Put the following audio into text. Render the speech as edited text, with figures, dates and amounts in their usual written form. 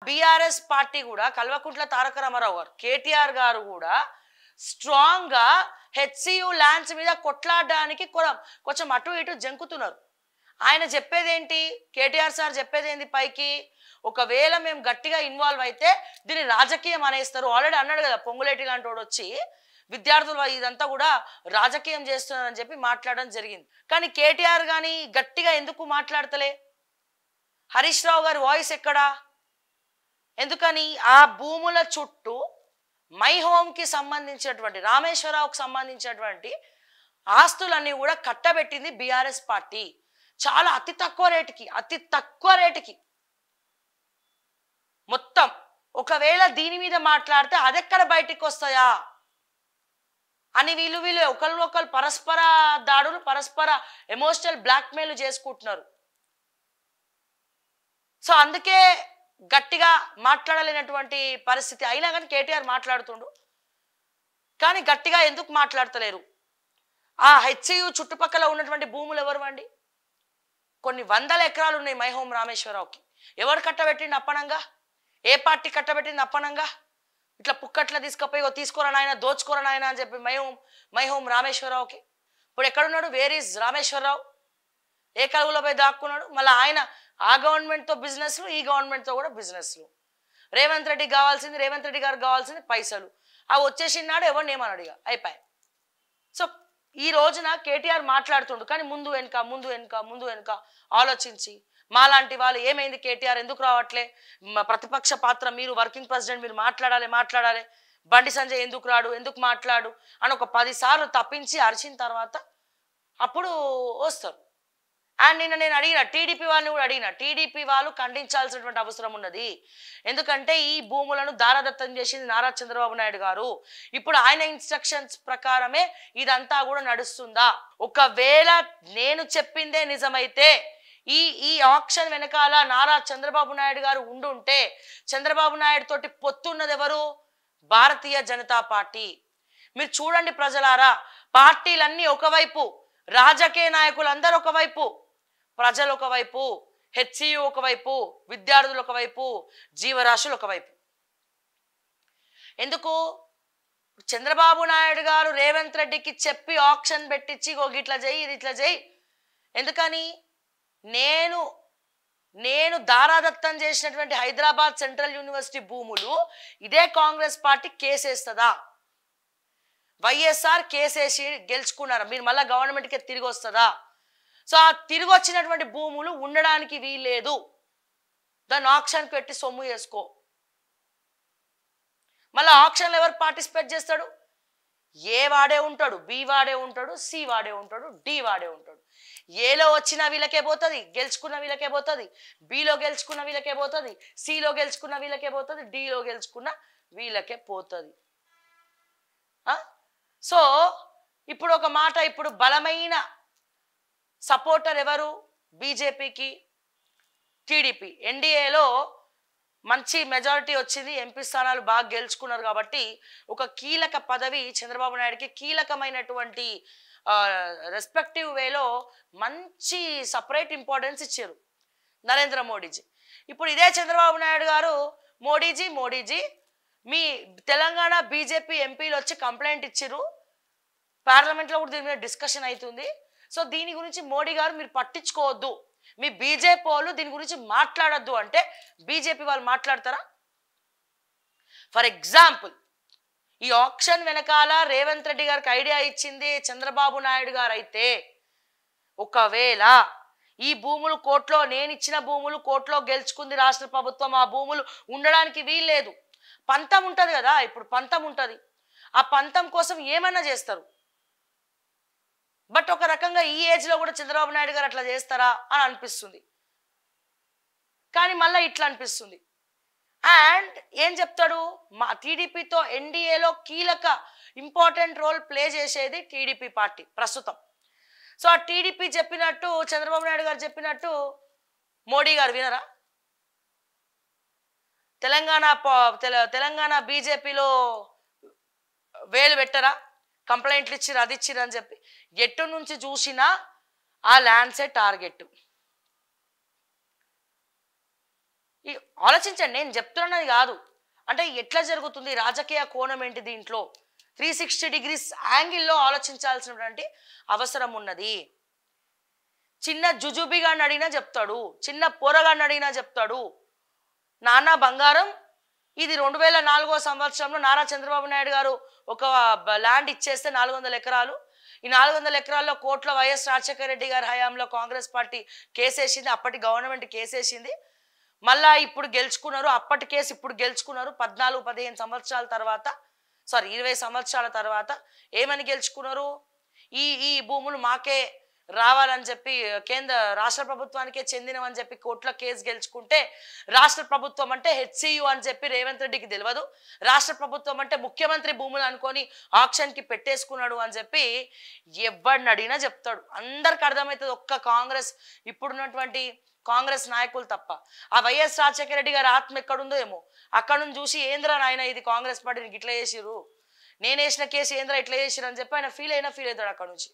BRS party కూడా కల్వకుంట్ల తారక రామారావు గారు కేటీఆర్ గారు కూడా స్ట్రాంగ్ గా హెచ్సియు ల్యాండ్స్ మీద కొట్లాడడానికి కొంచెం అటు ఇటు జంకుతున్నారు. ఆయన చెప్పేది ఏంటి, కేటీఆర్ సార్ చెప్పేది ఏంటి పైకి, ఒకవేళ మేము గట్టిగా ఇన్వాల్వ్ అయితే దీన్ని రాజకీయం అనేస్తారు. ఆల్రెడీ అన్నాడు కదా పొంగులేటి లాంటి వాడు వచ్చి విద్యార్థులు ఇదంతా కూడా రాజకీయం చేస్తున్నారని చెప్పి మాట్లాడడం జరిగింది. కానీ కేటీఆర్ కానీ గట్టిగా ఎందుకు మాట్లాడతలే? హరీష్ రావు గారి వాయిస్ ఎక్కడా? ఎందుకని? ఆ భూముల చుట్టూ మై హోమ్కి సంబంధించినటువంటి రామేశ్వరరావుకి సంబంధించినటువంటి ఆస్తులన్నీ కూడా కట్టబెట్టింది బీఆర్ఎస్ పార్టీ. చాలా అతి తక్కువ రేటుకి మొత్తం. ఒకవేళ దీని మీద మాట్లాడితే అదెక్కడ బయటికి వస్తాయా అని వీళ్ళు ఒకరు పరస్పర దాడులు, పరస్పర ఎమోషనల్ బ్లాక్మెయిల్ చేసుకుంటున్నారు. సో అందుకే గట్టిగా మాట్లాడలేనటువంటి పరిస్థితి. అయినా కానీ కేటీఆర్ మాట్లాడుతుండు, కానీ గట్టిగా ఎందుకు మాట్లాడతలేరు? ఆ హెచ్సియు చుట్టుపక్కల ఉన్నటువంటి భూములు ఎవరు అండి? కొన్ని వందల ఎకరాలు ఉన్నాయి మై హోమ్ రామేశ్వరరావుకి. ఎవరు కట్టబెట్టింది అప్పనంగా? ఏ పార్టీ కట్టబెట్టింది అప్పనంగా? ఇట్లా పుక్కట్లా తీసుకుపోయి తీసుకోరా నాయన, దోచుకోరా నాయన అని చెప్పి మై హోమ్ రామేశ్వరరావుకి. ఇప్పుడు ఎక్కడున్నాడు? Where is Rameshwar Rao? ఏ కలుగులో పోయి దాక్కున్నాడు? మళ్ళీ ఆయన ఆ గవర్నమెంట్తో బిజినెస్లు, ఈ గవర్నమెంట్తో కూడా బిజినెస్లు. రేవంత్ రెడ్డి గారికి కావాల్సింది పైసలు. అవి వచ్చేసినాడు, ఎవరిని ఏమన్నాడు, ఇక అయిపోయాయి. సో ఈ రోజున కేటీఆర్ మాట్లాడుతుండు, కానీ ముందు వెనుక ఆలోచించి మాలాంటి వాళ్ళు ఏమైంది కేటీఆర్ ఎందుకు రావట్లే, ప్రతిపక్ష పాత్ర మీరు, వర్కింగ్ ప్రెసిడెంట్ మీరు మాట్లాడాలి, బండి సంజయ్ ఎందుకు రాడు, ఎందుకు మాట్లాడు అని ఒక 10 సార్లు తప్పించి అరిచిన తర్వాత అప్పుడు వస్తారు. అండ్ నేను అడిగిన టీడీపీ వాళ్ళని కూడా అడిగిన, టీడీపీ వాళ్ళు ఖండించాల్సినటువంటి అవసరం ఉన్నది. ఎందుకంటే ఈ భూములను దారాదత్తం చేసింది నారా చంద్రబాబు నాయుడు గారు. ఇప్పుడు ఆయన ఇన్స్ట్రక్షన్స్ ప్రకారమే ఇదంతా కూడా నడుస్తుందా? ఒకవేళ నేను చెప్పిందే నిజమైతే ఈ ఆక్షన్ వెనకాల నారా చంద్రబాబు నాయుడు గారు ఉండుంటే, చంద్రబాబు నాయుడు తోటి పొత్తున్నది ఎవరు? భారతీయ జనతా పార్టీ. మీరు చూడండి ప్రజలారా, పార్టీలన్నీ ఒకవైపు, రాజకీయ నాయకులందరూ ఒకవైపు, ప్రజలు ఒకవైపు, హెచ్సియు ఒకవైపు, విద్యార్థులు ఒకవైపు, జీవరాశులు ఒకవైపు. ఎందుకు? చంద్రబాబు నాయుడు గారు రేవంత్ రెడ్డికి చెప్పి ఆక్షన్ పెట్టించి ఇట్లా చేయి, ఇది ఇట్లా చేయి. ఎందుకని? నేను దారాదత్తం చేసినటువంటి హైదరాబాద్ సెంట్రల్ యూనివర్సిటీ భూములు ఇదే కాంగ్రెస్ పార్టీ కేసేస్తుందా? వైఎస్ఆర్ కేసేసి గెలుచుకున్నారా? మీరు మళ్ళీ గవర్నమెంట్కి తిరిగి వస్తుందా? సో ఆ తిరిగి వచ్చినటువంటి భూములు ఉండడానికి వీల్లేదు, దాన్ని ఆక్షన్ పెట్టి సొమ్ము చేసుకో. మళ్ళీ ఆక్షన్లో ఎవరు పార్టిసిపేట్ చేస్తాడు? ఏ వాడే ఉంటాడు, బి వాడే ఉంటాడు, సి వాడే ఉంటాడు, డి వాడే ఉంటాడు. ఏలో వచ్చిన వీళ్ళకే పోతుంది, గెలుచుకున్న వీళ్ళకే పోతుంది, బిలో గెలుచుకున్న వీళ్ళకే పోతుంది, సిలో గెలుచుకున్న వీళ్ళకే పోతుంది, డిలో గెలుచుకున్న వీళ్ళకే పోతుంది. సో ఇప్పుడు ఒక మాట, ఇప్పుడు బలమైన సపోర్టర్ ఎవరు? బీజేపీకి టీడీపీ. ఎన్డీఏలో మంచి మెజారిటీ వచ్చింది, ఎంపీ స్థానాలు బాగా గెలుచుకున్నారు. కాబట్టి ఒక కీలక పదవి చంద్రబాబు నాయుడుకి, కీలకమైనటువంటి రెస్పెక్టివ్ వేలో మంచి సపరేట్ ఇంపార్టెన్స్ ఇచ్చారు నరేంద్ర మోడీజీ. ఇప్పుడు ఇదే చంద్రబాబు నాయుడు గారు మోడీజీ మీ తెలంగాణ బీజేపీ ఎంపీలు వచ్చి కంప్లైంట్ ఇచ్చారు, పార్లమెంట్లో కూడా దీని మీద డిస్కషన్ అవుతుంది. సో దీని గురించి మోడీ గారు మీరు పట్టించుకోవద్దు, మీ బీజేపీ వాళ్ళు దీని గురించి మాట్లాడద్దు అంటే బీజేపీ వాళ్ళు మాట్లాడతారా? ఫర్ ఎగ్జాంపుల్, ఈ ఆక్షన్ వెనకాల రేవంత్ రెడ్డి గారికి ఐడియా ఇచ్చింది చంద్రబాబు నాయుడు గారు అయితే, ఒకవేళ ఈ భూములు కోర్టులో, నేను ఇచ్చిన భూములు కోర్టులో గెలుచుకుంది రాష్ట్ర ప్రభుత్వం, ఆ భూములు ఉండడానికి వీల్లేదు, పంతం ఉంటుంది కదా, ఇప్పుడు పంతం ఉంటుంది, ఆ పంతం కోసం ఏమన్నా చేస్తారు. బట్ ఒక రకంగా ఈ ఏజ్లో కూడా చంద్రబాబు నాయుడు గారు అట్లా చేస్తారా అని అనిపిస్తుంది. కానీ మళ్ళీ ఇట్లా అనిపిస్తుంది. అండ్ ఏం చెప్తాడు, మా టీడీపీతో ఎన్డీఏలో కీలక ఇంపార్టెంట్ రోల్ ప్లే చేసేది టీడీపీ పార్టీ ప్రస్తుతం. సో ఆ టీడీపీ చెప్పినట్టు, చంద్రబాబు నాయుడు గారు చెప్పినట్టు మోడీ గారు వినరా? తెలంగాణ బీజేపీలో వేలు పెట్టరా? కంప్లైంట్లు ఇచ్చిరు, అది ఇచ్చిరు అని చెప్పి. ఎటు నుంచి చూసినా ఆ ల్యాండ్సే టార్గెట్. ఆలోచించండి, నేను చెప్తున్నది కాదు. అంటే ఎట్లా జరుగుతుంది, రాజకీయ కోణం ఏంటి, దీంట్లో 360 డిగ్రీస్ యాంగిల్లో ఆలోచించాల్సినటువంటి అవసరం ఉన్నది. చిన్న జుజుబిగాడిని అడిగినా చెప్తాడు, చిన్న పోరగాడిని అడిగినా చెప్తాడు, నాన్న బంగారం ఇది 2004వ సంవత్సరంలో నారా చంద్రబాబు నాయుడు గారు ఒక ల్యాండ్ ఇచ్చేస్తే 400 ఎకరాలు, ఈ 400 ఎకరాల్లో కోట్ల వైఎస్ రాజశేఖర రెడ్డి గారి హయాంలో కాంగ్రెస్ పార్టీ కేసేసింది, అప్పటి గవర్నమెంట్ కేసేసింది, మళ్ళా ఇప్పుడు గెలుచుకున్నారు, అప్పటి కేసు ఇప్పుడు గెలుచుకున్నారు, 14-15 సంవత్సరాల తర్వాత, సారీ 20 సంవత్సరాల తర్వాత ఏమని గెలుచుకున్నారు, ఈ భూములు మాకే రావాలని చెప్పి రాష్ట్ర ప్రభుత్వానికే చెందినవని చెప్పి కోర్టులో కేసు గెలుచుకుంటే, రాష్ట్ర ప్రభుత్వం అంటే హెచ్సియు అని చెప్పి రేవంత్ రెడ్డికి తెలియదు, రాష్ట్ర ప్రభుత్వం అంటే ముఖ్యమంత్రి భూములు అనుకొని ఆక్షన్కి పెట్టేసుకున్నాడు అని చెప్పి ఎవరిని అడిగినా చెప్తాడు. అందరికి అర్థమవుతుంది, ఒక్క కాంగ్రెస్ ఇప్పుడున్నటువంటి కాంగ్రెస్ నాయకులు తప్ప. ఆ వైఎస్ రాజశేఖర రెడ్డి గారి ఆత్మ ఎక్కడుందో ఏమో, అక్కడ నుంచి చూసి ఏంద్రా నాయన ఇది కాంగ్రెస్ పార్టీని ఇట్లా చేసిర్రు, నేను వేసిన కేసు ఏంద్రా ఇట్లా చేసిర్రు అని చెప్పి ఆయన ఫీల్ అవుతాడు అక్కడ నుంచి.